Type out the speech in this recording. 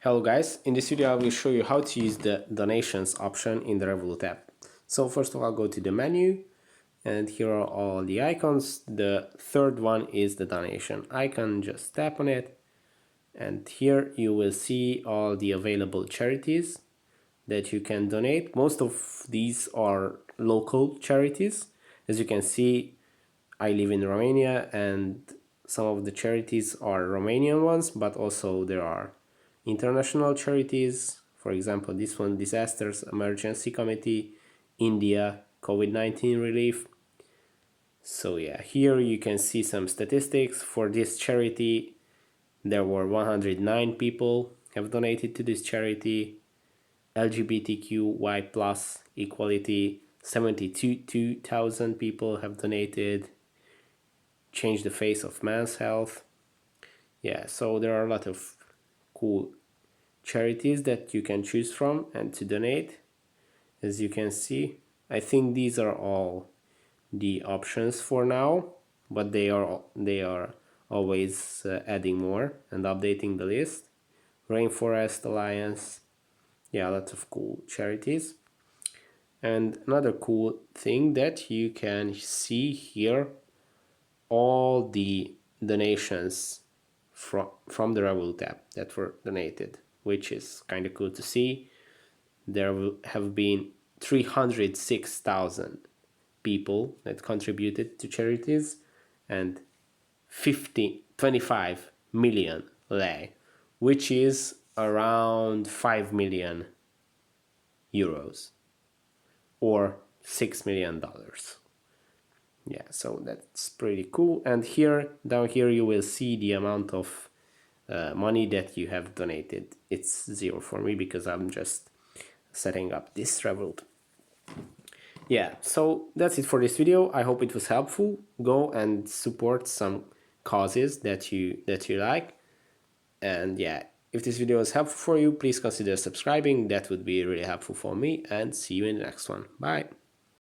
Hello guys, in this video I will show you how to use the donations option in the Revolut app. So first of all, go to the menu and here are all the icons. The third one is the donation icon. Just tap on it and here you will see all the available charities that you can donate. Most of these are local charities. As you can see, I live in Romania and some of the charities are Romanian ones, but also there are international charities. For example, this one, Disasters Emergency Committee, India, COVID-19 relief. So yeah, here you can see some statistics. For this charity, there were 109 people have donated to this charity. LGBTQI plus equality, 72,000 people have donated. Change the face of men's health. Yeah, so there are a lot of cool charities that you can choose from and to donate. As you can see, I think these are all the options for now, but they are always adding more and updating the list. Rainforest Alliance, yeah, lots of cool charities. And another cool thing that you can see here, all the donations from the Revolut app that were donated, which is kind of cool to see. There have been 306,000 people that contributed to charities and 25 million lei, which is around 5 million euros or $6 million. Yeah, so that's pretty cool. And here, down here, you will see the amount of money that you have donated. It's zero for me because I'm just setting up this Revolut. Yeah, so that's it for this video. I hope it was helpful. Go and support some causes that you like. And yeah, if this video was helpful for you, please consider subscribing. That would be really helpful for me. And see you in the next one. Bye.